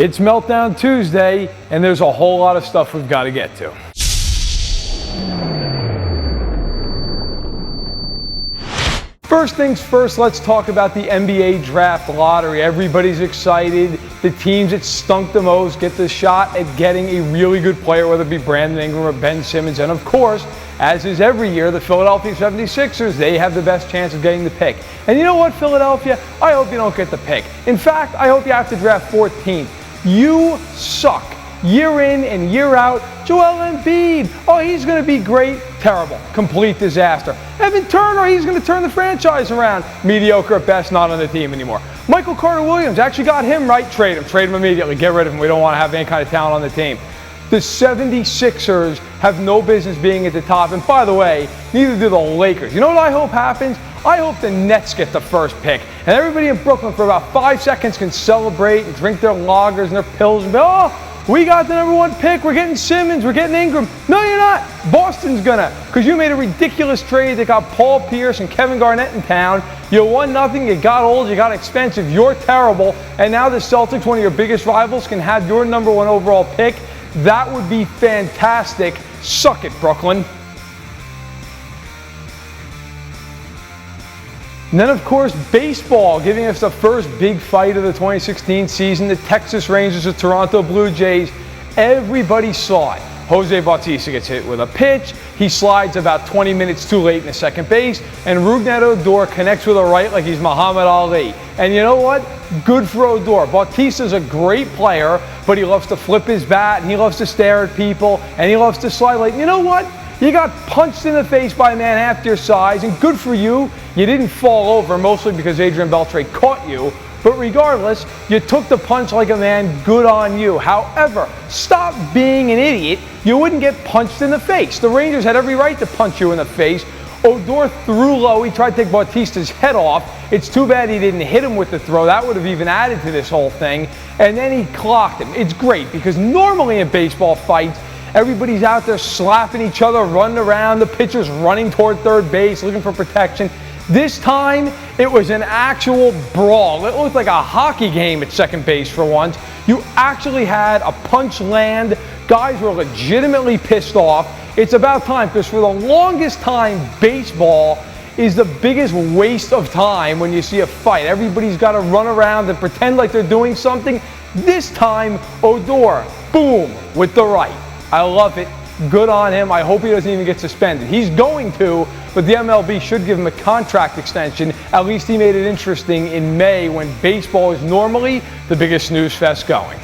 It's Meltdown Tuesday, and there's a whole lot of stuff we've got to get to. First things first, let's talk about the NBA draft lottery. Everybody's excited. The teams that stunk the most get the shot at getting a really good player, whether it be Brandon Ingram or Ben Simmons. And of course, as is every year, the Philadelphia 76ers, they have the best chance of getting the pick. And you know what, Philadelphia? I hope you don't get the pick. In fact, I hope you have to draft 14th. You suck. Year in and year out. Joel Embiid, oh, he's going to be great. Terrible. Complete disaster. Evan Turner, he's going to turn the franchise around. Mediocre at best, not on the team anymore. Michael Carter-Williams, actually got him right. Trade him immediately. Get rid of him. We don't want to have any kind of talent on the team. The 76ers have no business being at the top. And by the way, neither do the Lakers. You know what I hope happens? I hope the Nets get the first pick. And everybody in Brooklyn for about 5 seconds can celebrate and drink their lagers and their pills and be, oh, we got the number 1 pick. We're getting Simmons. We're getting Ingram. No, you're not. Boston's gonna. Because you made a ridiculous trade that got Paul Pierce and Kevin Garnett in town. You won nothing. You got old. You got expensive. You're terrible. And now the Celtics, one of your biggest rivals, can have your number 1 overall pick. That would be fantastic. Suck it, Brooklyn. And then, of course, baseball, giving us the first big fight of the 2016 season, the Texas Rangers and Toronto Blue Jays. Everybody saw it. Jose Bautista gets hit with a pitch. He slides about 20 minutes too late in the second base, and Roughned Odor connects with a right like he's Muhammad Ali. And you know what? Good for Odor. Bautista's a great player, but he loves to flip his bat, and he loves to stare at people, and he loves to slide late. You know what? You got punched in the face by a man half your size, and good for you. You didn't fall over, mostly because Adrian Beltre caught you. But regardless, you took the punch like a man. Good on you. However, stop being an idiot. You wouldn't get punched in the face. The Rangers had every right to punch you in the face. Odor threw low. He tried to take Bautista's head off. It's too bad he didn't hit him with the throw. That would have even added to this whole thing. And then he clocked him. It's great because normally in baseball fights, everybody's out there slapping each other, running around. The pitcher's running toward third base, looking for protection. This time, it was an actual brawl. It looked like a hockey game at second base for once. You actually had a punch land. Guys were legitimately pissed off. It's about time, because for the longest time, baseball is the biggest waste of time when you see a fight. Everybody's got to run around and pretend like they're doing something. This time, Odor, boom, with the right. I love it. Good on him. I hope he doesn't even get suspended. He's going to, but the MLB should give him a contract extension. At least he made it interesting in May when baseball is normally the biggest snooze fest going.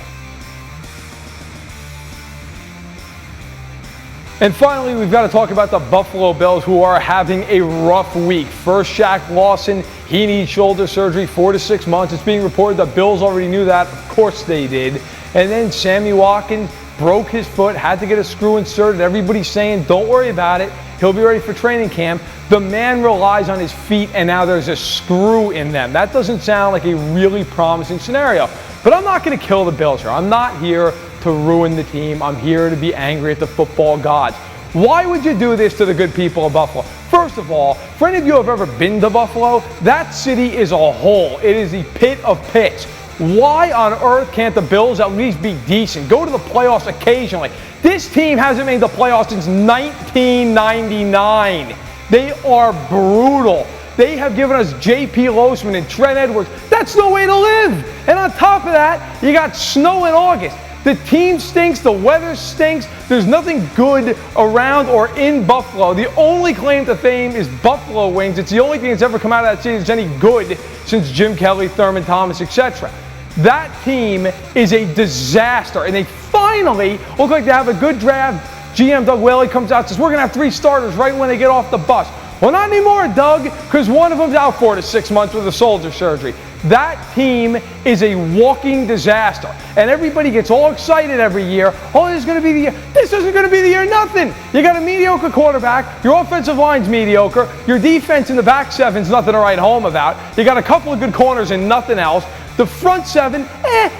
And finally, we've got to talk about the Buffalo Bills, who are having a rough week. First, Shaq Lawson, he needs shoulder surgery, 4 to 6 months. It's being reported the Bills already knew that. Of course they did. And then Sammy Watkins broke his foot, had to get a screw inserted. Everybody's saying, don't worry about it. He'll be ready for training camp. The man relies on his feet, and now there's a screw in them. That doesn't sound like a really promising scenario. But I'm not going to kill the Bills here. I'm not here to ruin the team. I'm here to be angry at the football gods. Why would you do this to the good people of Buffalo? First of all, for any of you who have ever been to Buffalo, that city is a hole. It is the pit of pits. Why on earth can't the Bills at least be decent? Go to the playoffs occasionally. This team hasn't made the playoffs since 1999. They are brutal. They have given us J.P. Losman and Trent Edwards. That's no way to live. And on top of that, you got snow in August. The team stinks. The weather stinks. There's nothing good around or in Buffalo. The only claim to fame is Buffalo wings. It's the only thing that's ever come out of that city that's any good since Jim Kelly, Thurman Thomas, etc. That team is a disaster, and they finally look like they have a good draft. GM Doug Whaley comes out and says, we're going to have 3 starters right when they get off the bus. Well, not anymore, Doug, because one of them's out 4 to 6 months with a shoulder surgery. That team is a walking disaster, and everybody gets all excited every year. Oh, this is going to be the year. This isn't going to be the year, nothing. You got a mediocre quarterback. Your offensive line's mediocre. Your defense in the back seven's nothing to write home about. You got a couple of good corners and nothing else. The front seven,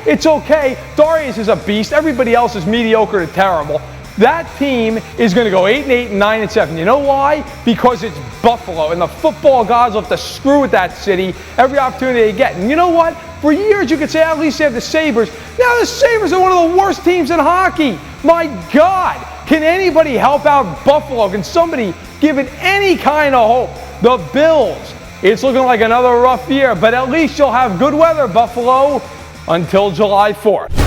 it's okay. Darius is a beast. Everybody else is mediocre to terrible. That team is going to go 8-8 and 9-7. You know why? Because it's Buffalo, and the football gods will have to screw with that city every opportunity they get. And you know what? For years you could say at least they have the Sabres. Now the Sabres are one of the worst teams in hockey. My God, can anybody help out Buffalo? Can somebody give it any kind of hope? The Bills, it's looking like another rough year, but at least you'll have good weather, Buffalo, until July 4th.